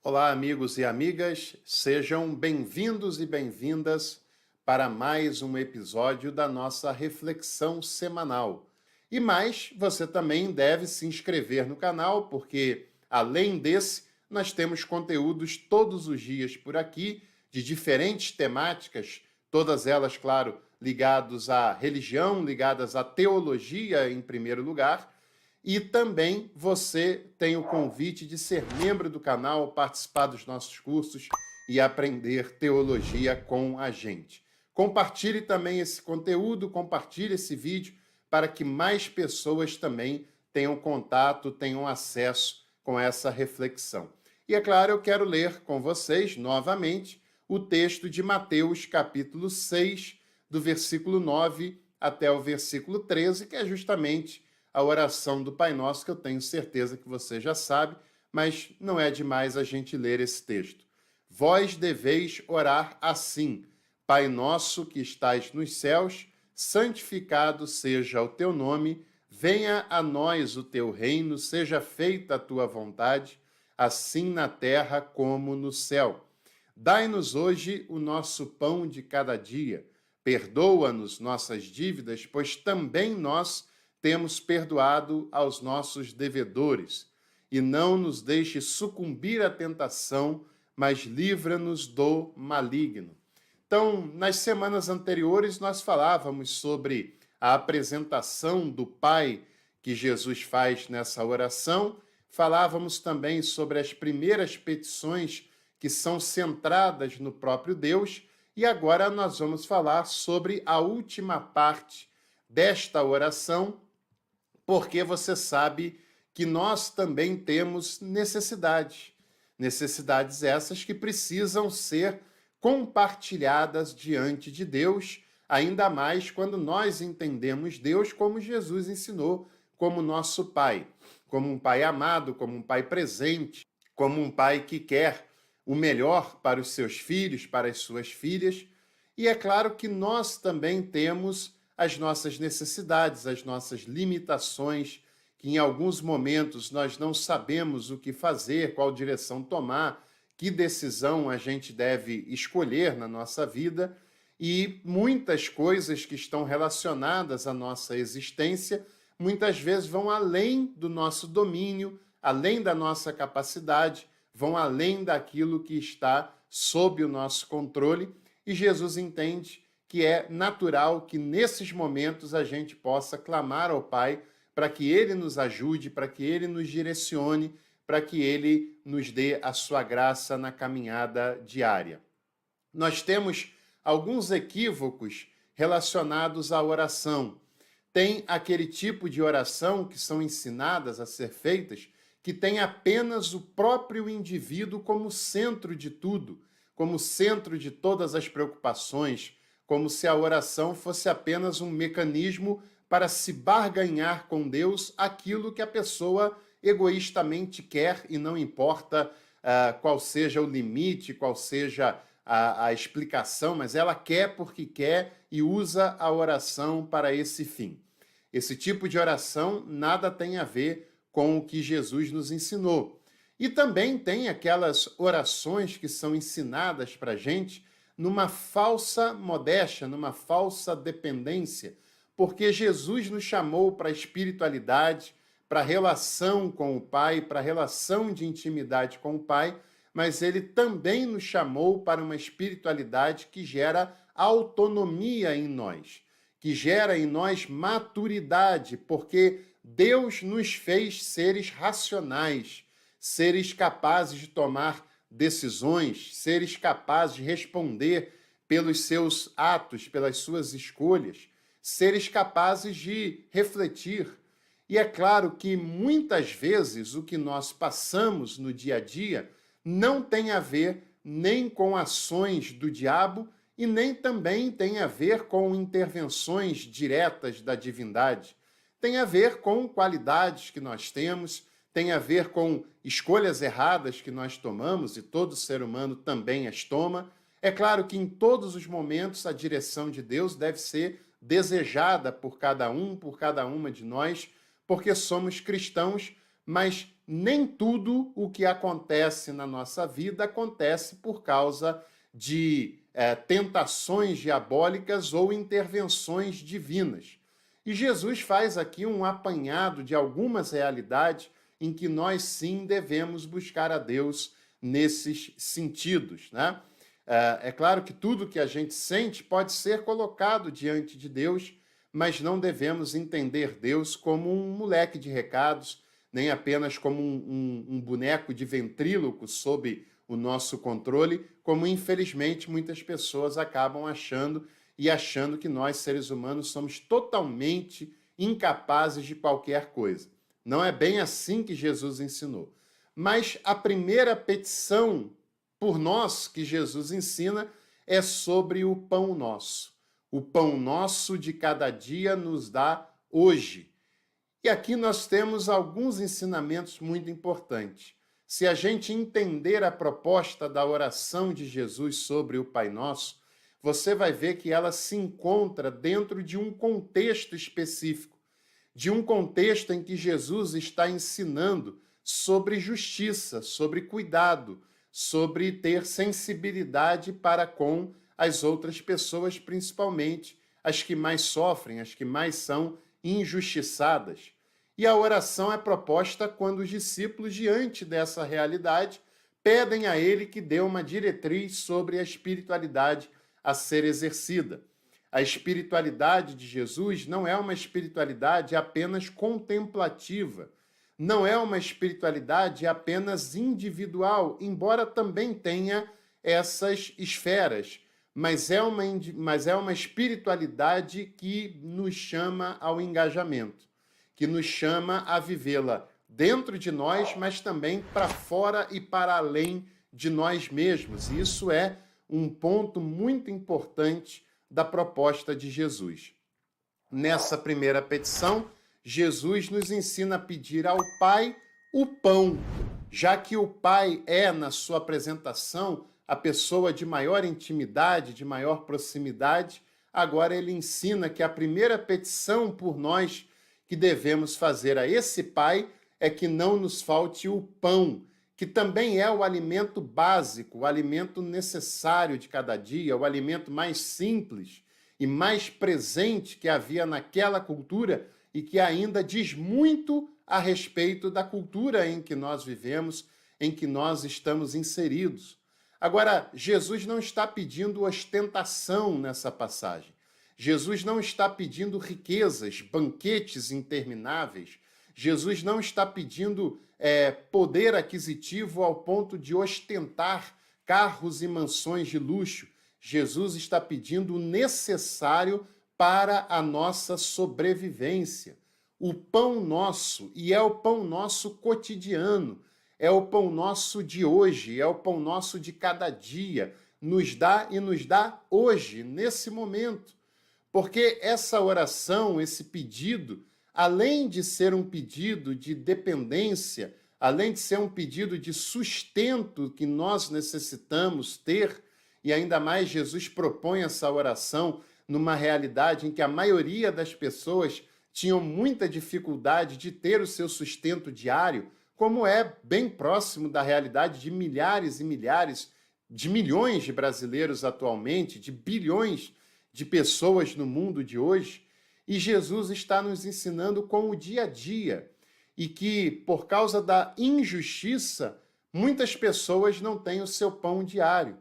Olá, amigos e amigas, sejam bem-vindos e bem-vindas para mais um episódio da nossa reflexão semanal. E mais, você também deve se inscrever no canal, porque além desse, nós temos conteúdos todos os dias por aqui, de diferentes temáticas, todas elas, claro, ligadas à religião, ligadas à teologia em primeiro lugar. E também você tem o convite de ser membro do canal, participar dos nossos cursos e aprender teologia com a gente. Compartilhe também esse conteúdo, compartilhe esse vídeo para que mais pessoas também tenham contato, tenham acesso com essa reflexão. E é claro, eu quero ler com vocês novamente o texto de Mateus, capítulo 6, do versículo 9 até o versículo 13, que é justamente a oração do Pai Nosso, que eu tenho certeza que você já sabe, mas não é demais a gente ler esse texto. Vós deveis orar assim: Pai Nosso que estais nos céus, santificado seja o teu nome, venha a nós o teu reino, seja feita a tua vontade, assim na terra como no céu. Dai-nos hoje o nosso pão de cada dia. Perdoa-nos nossas dívidas, pois também nós temos perdoado aos nossos devedores. E não nos deixe sucumbir à tentação, mas livra-nos do maligno. Então, nas semanas anteriores, nós falávamos sobre a apresentação do Pai que Jesus faz nessa oração. Falávamos também sobre as primeiras petições que são centradas no próprio Deus. E agora nós vamos falar sobre a última parte desta oração, porque você sabe que nós também temos necessidades. Necessidades essas que precisam ser compartilhadas diante de Deus, ainda mais quando nós entendemos Deus como Jesus ensinou, como nosso Pai, como um Pai amado, como um Pai presente, como um Pai que quer o melhor para os seus filhos, para as suas filhas. E é claro que nós também temos as nossas necessidades, as nossas limitações, que em alguns momentos nós não sabemos o que fazer, qual direção tomar, que decisão a gente deve escolher na nossa vida, e muitas coisas que estão relacionadas à nossa existência, muitas vezes vão além do nosso domínio, além da nossa capacidade, vão além daquilo que está sob o nosso controle, e Jesus entende que é natural que nesses momentos a gente possa clamar ao Pai para que Ele nos ajude, para que Ele nos direcione, para que Ele nos dê a sua graça na caminhada diária. Nós temos alguns equívocos relacionados à oração. Tem aquele tipo de oração que são ensinadas a ser feitas, que tem apenas o próprio indivíduo como centro de tudo, como centro de todas as preocupações, como se a oração fosse apenas um mecanismo para se barganhar com Deus aquilo que a pessoa egoístamente quer, e não importa qual seja o limite, qual seja a explicação, mas ela quer porque quer e usa a oração para esse fim. Esse tipo de oração nada tem a ver com o que Jesus nos ensinou. E também tem aquelas orações que são ensinadas para a gente numa falsa modéstia, numa falsa dependência, porque Jesus nos chamou para a espiritualidade, para a relação com o Pai, para a relação de intimidade com o Pai, mas ele também nos chamou para uma espiritualidade que gera autonomia em nós, que gera em nós maturidade, porque Deus nos fez seres racionais, seres capazes de tomar decisões, seres capazes de responder pelos seus atos, pelas suas escolhas, seres capazes de refletir. E é claro que muitas vezes o que nós passamos no dia a dia não tem a ver nem com ações do diabo e nem também tem a ver com intervenções diretas da divindade. Tem a ver com qualidades que nós temos, tem a ver com escolhas erradas que nós tomamos, e todo ser humano também as toma. É claro que em todos os momentos a direção de Deus deve ser desejada por cada um, por cada uma de nós, porque somos cristãos, mas nem tudo o que acontece na nossa vida acontece por causa de tentações diabólicas ou intervenções divinas. E Jesus faz aqui um apanhado de algumas realidades em que nós sim devemos buscar a Deus nesses sentidos, né? É claro que tudo que a gente sente pode ser colocado diante de Deus, mas não devemos entender Deus como um moleque de recados, nem apenas como um boneco de ventríloco sob o nosso controle, como infelizmente muitas pessoas acabam achando que nós, seres humanos, somos totalmente incapazes de qualquer coisa. Não é bem assim que Jesus ensinou. Mas a primeira petição por nós que Jesus ensina é sobre o pão nosso. O pão nosso de cada dia nos dá hoje. E aqui nós temos alguns ensinamentos muito importantes. Se a gente entender a proposta da oração de Jesus sobre o Pai Nosso, você vai ver que ela se encontra dentro de um contexto específico, de um contexto em que Jesus está ensinando sobre justiça, sobre cuidado, sobre ter sensibilidade para com as outras pessoas, principalmente as que mais sofrem, as que mais são injustiçadas. E a oração é proposta quando os discípulos, diante dessa realidade, pedem a ele que dê uma diretriz sobre a espiritualidade a ser exercida. A espiritualidade de Jesus não é uma espiritualidade apenas contemplativa, não é uma espiritualidade apenas individual, embora também tenha essas esferas, mas é uma espiritualidade que nos chama ao engajamento, que nos chama a vivê-la dentro de nós, mas também para fora e para além de nós mesmos. E isso é um ponto muito importante da proposta de Jesus. Nessa primeira petição, Jesus nos ensina a pedir ao Pai o pão, já que o Pai é, na sua apresentação, a pessoa de maior intimidade, de maior proximidade. Agora ele ensina que a primeira petição por nós que devemos fazer a esse Pai é que não nos falte o pão, que também é o alimento básico, o alimento necessário de cada dia, o alimento mais simples e mais presente que havia naquela cultura e que ainda diz muito a respeito da cultura em que nós vivemos, em que nós estamos inseridos. Agora, Jesus não está pedindo ostentação nessa passagem. Jesus não está pedindo riquezas, banquetes intermináveis. Jesus não está pedindo poder aquisitivo ao ponto de ostentar carros e mansões de luxo. Jesus está pedindo o necessário para a nossa sobrevivência. O pão nosso, e é o pão nosso cotidiano, é o pão nosso de hoje, é o pão nosso de cada dia, nos dá e nos dá hoje, nesse momento. Porque essa oração, esse pedido, além de ser um pedido de dependência, além de ser um pedido de sustento que nós necessitamos ter, e ainda mais Jesus propõe essa oração numa realidade em que a maioria das pessoas tinham muita dificuldade de ter o seu sustento diário, como é bem próximo da realidade de milhares e milhares, de milhões de brasileiros atualmente, de bilhões de pessoas no mundo de hoje. E Jesus está nos ensinando com o dia a dia, e que, por causa da injustiça, muitas pessoas não têm o seu pão diário.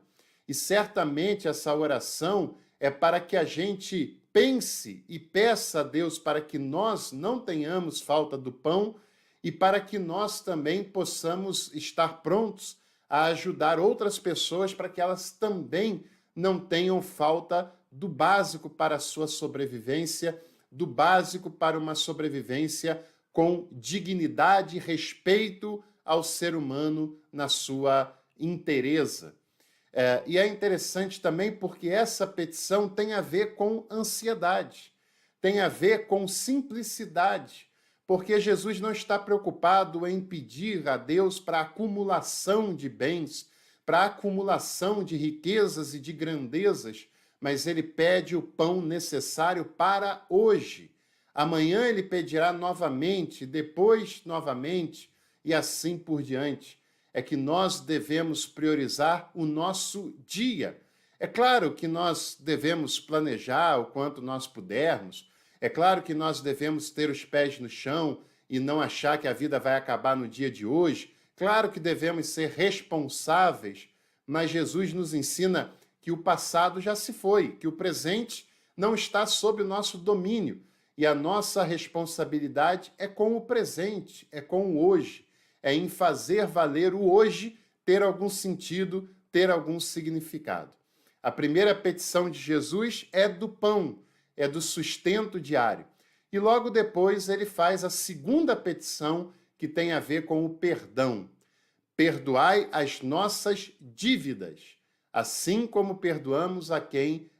E certamente essa oração é para que a gente pense e peça a Deus para que nós não tenhamos falta do pão e para que nós também possamos estar prontos a ajudar outras pessoas para que elas também não tenham falta do básico para a sua sobrevivência, do básico para uma sobrevivência com dignidade e respeito ao ser humano na sua inteireza. E é interessante também porque essa petição tem a ver com ansiedade, tem a ver com simplicidade, porque Jesus não está preocupado em pedir a Deus para acumulação de bens, para acumulação de riquezas e de grandezas, mas ele pede o pão necessário para hoje. Amanhã ele pedirá novamente, depois novamente, e assim por diante. É que nós devemos priorizar o nosso dia. É claro que nós devemos planejar o quanto nós pudermos, é claro que nós devemos ter os pés no chão e não achar que a vida vai acabar no dia de hoje. Claro que devemos ser responsáveis, mas Jesus nos ensina que o passado já se foi, que o presente não está sob o nosso domínio. E a nossa responsabilidade é com o presente, é com o hoje, é em fazer valer o hoje ter algum sentido, ter algum significado. A primeira petição de Jesus é do pão, é do sustento diário. E logo depois ele faz a segunda petição, que tem a ver com o perdão. Perdoai as nossas dívidas, assim como perdoamos a quem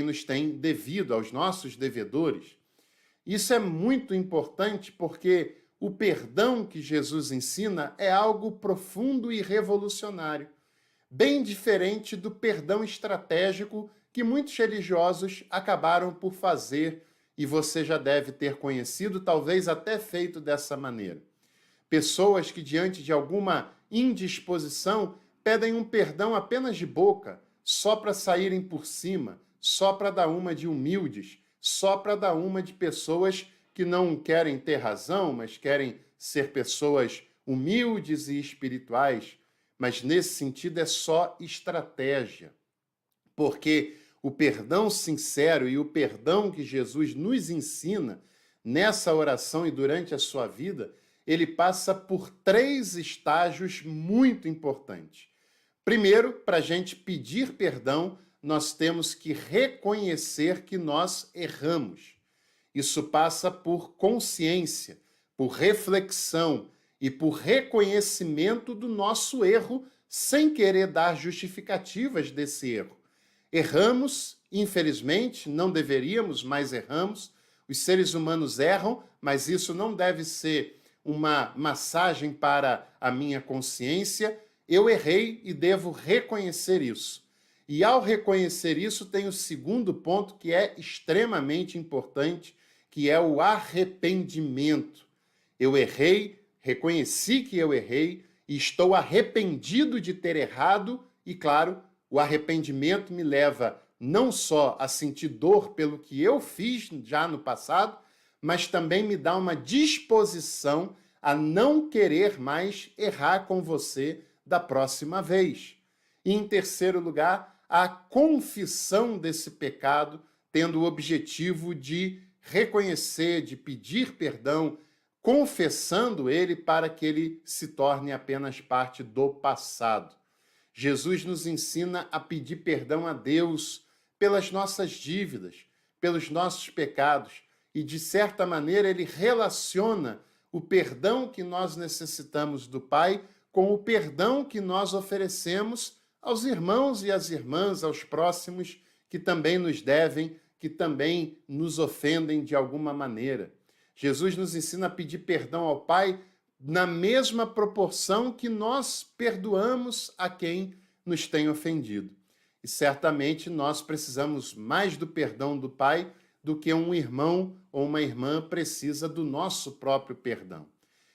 nos tem devido, aos nossos devedores. Isso é muito importante porque o perdão que Jesus ensina é algo profundo e revolucionário, bem diferente do perdão estratégico que muitos religiosos acabaram por fazer e você já deve ter conhecido, talvez até feito dessa maneira. Pessoas que, diante de alguma indisposição, pedem um perdão apenas de boca, só para saírem por cima, só para dar uma de humildes, só para dar uma de pessoas que não querem ter razão, mas querem ser pessoas humildes e espirituais. Mas nesse sentido é só estratégia, porque o perdão sincero e o perdão que Jesus nos ensina nessa oração e durante a sua vida, ele passa por 3 estágios muito importantes. Primeiro, para a gente pedir perdão, nós temos que reconhecer que nós erramos. Isso passa por consciência, por reflexão e por reconhecimento do nosso erro, sem querer dar justificativas desse erro. Erramos, infelizmente, não deveríamos, mas erramos. Os seres humanos erram, mas isso não deve ser uma massagem para a minha consciência. Eu errei e devo reconhecer isso. E ao reconhecer isso, tem o segundo ponto que é extremamente importante, que é o arrependimento. Eu errei, reconheci que eu errei e estou arrependido de ter errado e, claro, o arrependimento me leva não só a sentir dor pelo que eu fiz já no passado, mas também me dá uma disposição a não querer mais errar com você da próxima vez. E, em terceiro lugar, a confissão desse pecado, tendo o objetivo de reconhecer, de pedir perdão, confessando ele para que ele se torne apenas parte do passado. Jesus nos ensina a pedir perdão a Deus pelas nossas dívidas, pelos nossos pecados, e de certa maneira ele relaciona o perdão que nós necessitamos do Pai com o perdão que nós oferecemos aos irmãos e às irmãs, aos próximos que também nos devem, que também nos ofendem de alguma maneira. Jesus nos ensina a pedir perdão ao Pai na mesma proporção que nós perdoamos a quem nos tem ofendido. E certamente nós precisamos mais do perdão do Pai do que um irmão ou uma irmã precisa do nosso próprio perdão.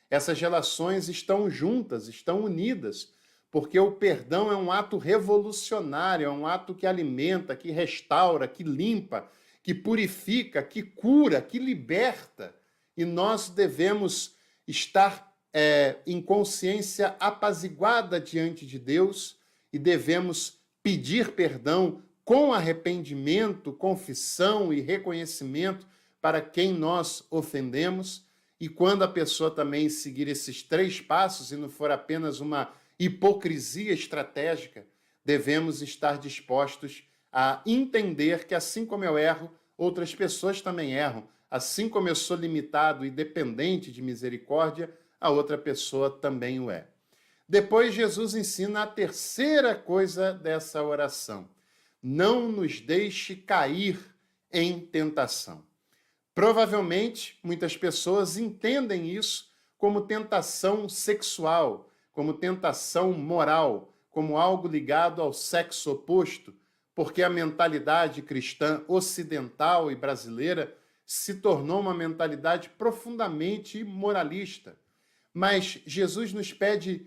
Essas relações estão juntas, estão unidas, porque o perdão é um ato revolucionário, é um ato que alimenta, que restaura, que limpa, que purifica, que cura, que liberta. E nós devemos estar em consciência apaziguada diante de Deus e devemos pedir perdão com arrependimento, confissão e reconhecimento para quem nós ofendemos. E quando a pessoa também seguir esses 3 passos e não for apenas uma hipocrisia estratégica, devemos estar dispostos a entender que assim como eu erro, outras pessoas também erram. Assim como eu sou limitado e dependente de misericórdia, a outra pessoa também o é. Depois, Jesus ensina a terceira coisa dessa oração. Não nos deixe cair em tentação. Provavelmente, muitas pessoas entendem isso como tentação sexual, como tentação moral, como algo ligado ao sexo oposto, porque a mentalidade cristã ocidental e brasileira se tornou uma mentalidade profundamente moralista. mas Jesus nos pede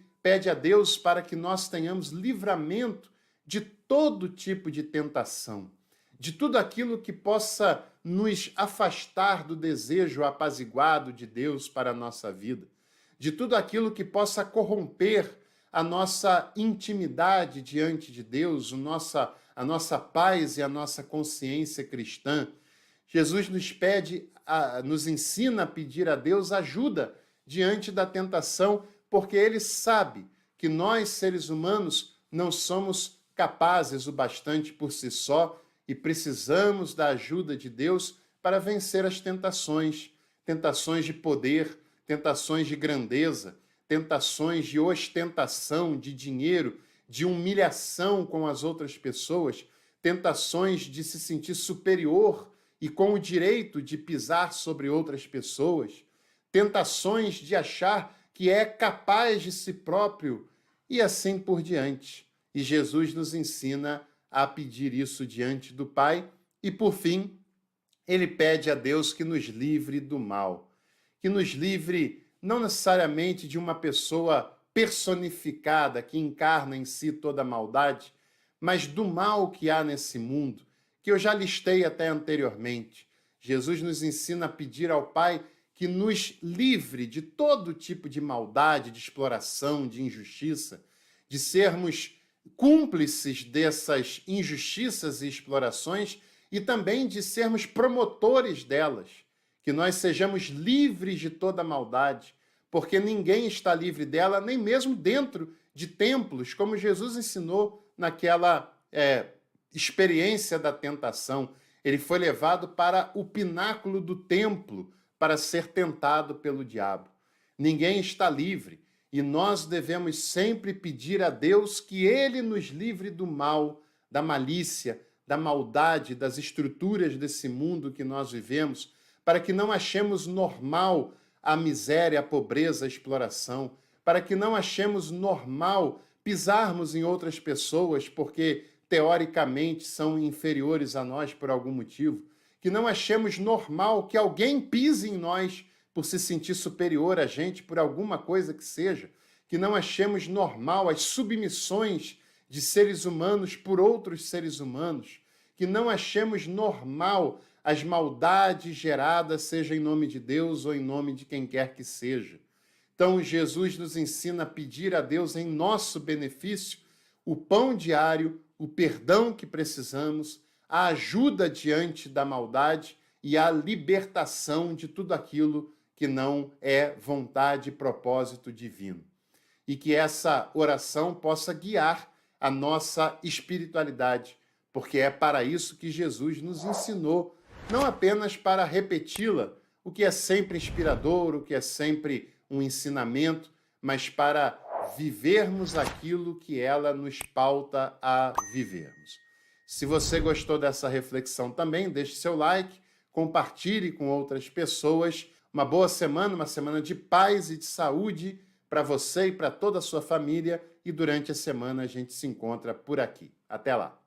a Deus para que nós tenhamos livramento de todo tipo de tentação, de tudo aquilo que possa nos afastar do desejo apaziguado de Deus para a nossa vida, de tudo aquilo que possa corromper a nossa intimidade diante de Deus, a nossa paz e a nossa consciência cristã. Jesus nos ensina a pedir a Deus ajuda diante da tentação, porque ele sabe que nós, seres humanos, não somos capazes o bastante por si só e precisamos da ajuda de Deus para vencer as tentações, tentações de poder, tentações de grandeza, tentações de ostentação, de dinheiro, de humilhação com as outras pessoas, tentações de se sentir superior e com o direito de pisar sobre outras pessoas, tentações de achar que é capaz de si próprio e assim por diante. E Jesus nos ensina a pedir isso diante do Pai e, por fim, ele pede a Deus que nos livre do mal, que nos livre não necessariamente de uma pessoa personificada que encarna em si toda a maldade, mas do mal que há nesse mundo, que eu já listei até anteriormente. Jesus nos ensina a pedir ao Pai que nos livre de todo tipo de maldade, de exploração, de injustiça, de sermos cúmplices dessas injustiças e explorações e também de sermos promotores delas, que nós sejamos livres de toda maldade, porque ninguém está livre dela, nem mesmo dentro de templos, como Jesus ensinou naquela experiência da tentação. Ele foi levado para o pináculo do templo para ser tentado pelo diabo. Ninguém está livre e nós devemos sempre pedir a Deus que ele nos livre do mal, da malícia, da maldade, das estruturas desse mundo que nós vivemos, para que não achemos normal a miséria, a pobreza, a exploração, para que não achemos normal pisarmos em outras pessoas porque teoricamente são inferiores a nós por algum motivo, que não achemos normal que alguém pise em nós por se sentir superior a gente por alguma coisa que seja, que não achemos normal as submissões de seres humanos por outros seres humanos, que não achemos normal as maldades geradas, seja em nome de Deus ou em nome de quem quer que seja. Então, Jesus nos ensina a pedir a Deus em nosso benefício o pão diário, o perdão que precisamos, a ajuda diante da maldade e a libertação de tudo aquilo que não é vontade e propósito divino. E que essa oração possa guiar a nossa espiritualidade, porque é para isso que Jesus nos ensinou, não apenas para repeti-la, o que é sempre inspirador, o que é sempre um ensinamento, mas para vivermos aquilo que ela nos pauta a vivermos. Se você gostou dessa reflexão também, deixe seu like, compartilhe com outras pessoas. Uma boa semana, uma semana de paz e de saúde para você e para toda a sua família. E durante a semana a gente se encontra por aqui. Até lá!